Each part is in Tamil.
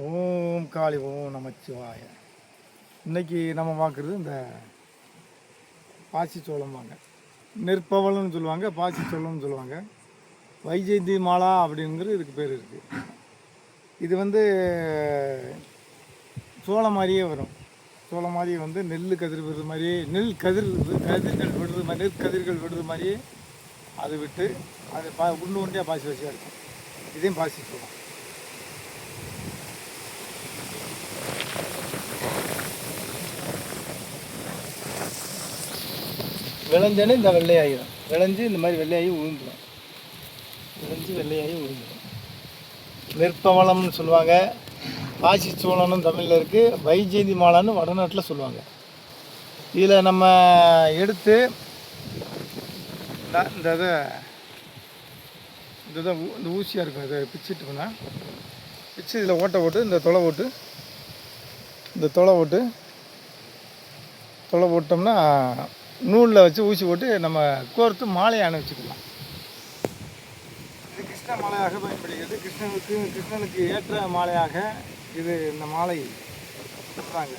ஓம் காளி ஓம் நமச்சிவாய. இன்றைக்கி நம்ம பார்க்குறது இந்த பாசிச்சோளம்பாங்க, நெற்பவளம்னு சொல்லுவாங்க, பாசிச்சோளம்னு சொல்லுவாங்க. வைஜெயந்தி மாலா அப்படிங்கிறது இதுக்கு பேர் இருக்குது. இது சோளம் மாதிரியே வரும். சோளம் மாதிரி நெல் கதிர் விடுறது மாதிரியே, கதிர்கள் விடுறது மாதிரி, நெற்கதிர்கள் விடுறது மாதிரியே அது விட்டு அது உண்டு உண்டியாக பாசி வச்சியாக இருக்கும். இதையும் பாசிச்சோளம். விளைஞ்சோன்னு இந்த வெள்ளையாகிடும். விளைஞ்சு இந்த மாதிரி வெள்ளையாகி உழுந்துடும். நெற்பவளம்னு சொல்லுவாங்க. பாசிச்சோளம்னு தமிழில் இருக்குது. வைஜெயந்தி மாலான்னு வடநாட்டில் சொல்லுவாங்க. இதில் நம்ம எடுத்து இந்த ஊசியாக இருக்கும், இதை பிச்சுட்டோம்னா பிச்சு இதில் ஓட்டை போட்டு இந்த தொலை போட்டோம்னா நூலில் வச்சு ஊசி போட்டு நம்ம கோர்த்து மாலையை அணிவிச்சுக்கலாம். இது கிருஷ்ண மாலையாக பயன்படுகிறது. கிருஷ்ணனுக்கு ஏற்ற மாலையாக இந்த மாலை சொல்கிறாங்க.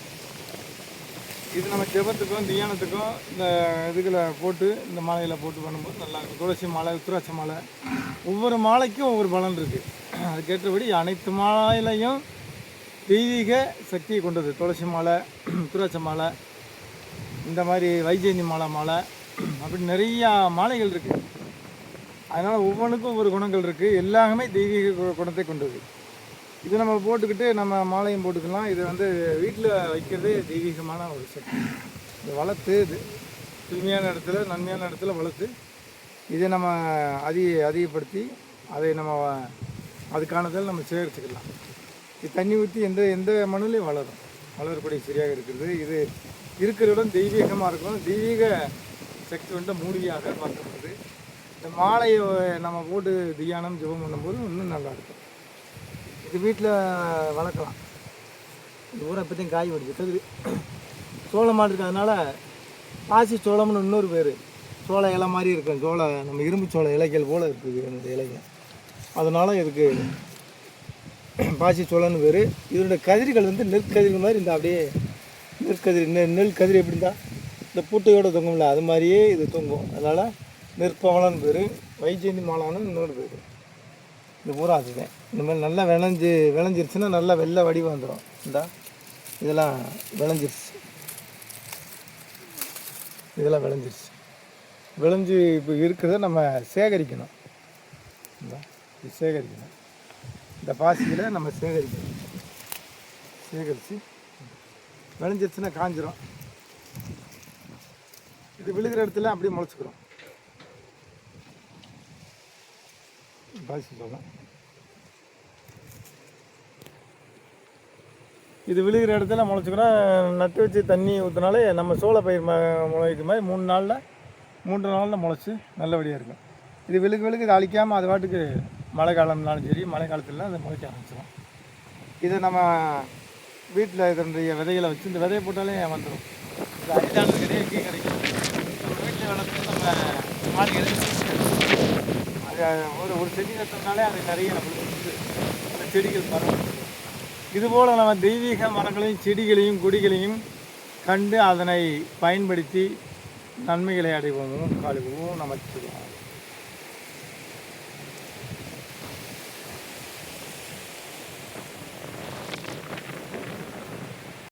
இது நம்ம ஜெபத்துக்கும் தியானத்துக்கும் இந்த இதுகளை போட்டு இந்த மாலையில் போட்டு பண்ணும்போது நல்லாயிருக்கும். துளசி மாலை, உத்திராட்ச மாலை, ஒவ்வொரு மாலைக்கும் ஒவ்வொரு பலன் இருக்குது. அதுக்கேற்றபடி அனைத்து மாலையிலையும் தெய்வீக சக்தியை கொண்டது. துளசி மாலை, உத்திராட்ச மாலை, இந்த மாதிரி வைஜெயந்தி மாலை அப்படி நிறையா மாலைகள் இருக்குது. அதனால் ஒவ்வொன்றுக்கும் ஒவ்வொரு குணங்கள் இருக்குது. எல்லாமே தெய்வீக குணத்தை கொண்டது. இது நம்ம போட்டுக்கிட்டு நம்ம மாலையும் போட்டுக்கலாம். இது வீட்டில் வைக்கிறதே தெய்வீகமான ஒரு சக்தி. இதை வளர்த்து தூய்மையான இடத்துல, நன்மையான இடத்துல வளர்த்து இதை நம்ம அதிகப்படுத்தி அதை நம்ம அதுக்கானதில் நம்ம சேகரிச்சுக்கலாம். இது தண்ணி ஊற்றி எந்த மண்ணுலேயும் வளரக்கூடிய சரியாக இருக்கிறது. இது இருக்கிற இடம் தெய்வீகமாக இருக்கும். தெய்வீக சக்தி மூலிகையாக பார்க்கப்படுது. இந்த மாலையை நம்ம போட்டு தியானம் ஜெபம் பண்ணும்போது இன்னும் நல்லாயிருக்கும். இது வீட்டில் வளர்க்கலாம். இந்த ஊரை பற்றியும் காய் வடிச்சு சோளமாக இருக்கிறதுனால பாசி சோளம்னு இன்னொரு பேர். சோள இலை மாதிரி இருக்கும். நம்ம இரும்பு சோள இலைகள் போல் இருக்குது என்னோட இலைகள். அதனால் இதுக்கு பாசி சோளம்னு பேர். இதோட கதிர்கள் நெற்கதிர்கள் மாதிரி இந்த அப்படியே நெல் கதிர் எப்படி இருந்தால் இந்த பூட்டையோடு தொங்கும்ல, அது மாதிரியே இது தொங்கும். அதனால் நெற்பவளம்னு பேர். வைஜெயந்தி மாலான்னு இன்னொரு பேர். இந்த பூரா அதுதான். இந்த மாதிரி நல்லா விளைஞ்சிருச்சுன்னா நல்லா வெள்ளை வடிவம் வந்துடும். இதெல்லாம் விளைஞ்சி இப்போ இருக்கிறத நம்ம சேகரிக்கணும். இந்த பாசிகளை நம்ம சேகரித்து விளைஞ்சிருச்சுன்னா காஞ்சிரும். இது விழுகிற இடத்துல அப்படியே முளைச்சிக்கிறோம். பாசி சொல்லலாம். இது விழுகிற இடத்துல முளைச்சிக்கிறோம். நட்டு வச்சு தண்ணி ஊற்றினாலே நம்ம சோள பயிர் முளைக்கிற மாதிரி 3 நாளில் முளைச்சி நல்லபடியாக இருக்கும். இது விழுகு இதை அழிக்காமல் அது பாட்டுக்கு மழை காலம்னாலும் சரி, மழை காலத்துலலாம் அதை முளைக்க ஆரம்பிச்சிடும். இதை நம்ம வீட்டில் இதனுடைய விதைகளை வச்சு இந்த விதையை போட்டாலே வந்துடும். இது அரிதானது கிடையாது, எங்கேயும் கிடைக்கும். நம்ம வீட்டில் வளர்த்து நம்ம மாடிகளை அது ஒரு செடி நட்டோம்னாலே அது நிறைய நம்மளுக்கு அந்த செடிகள் பரவும். இதுபோல் நம்ம தெய்வீக மரங்களையும் செடிகளையும் கொடிகளையும் கண்டு அதனை பயன்படுத்தி நன்மைகளை அடைவோம். காலிவோம் நமச்சிவாய.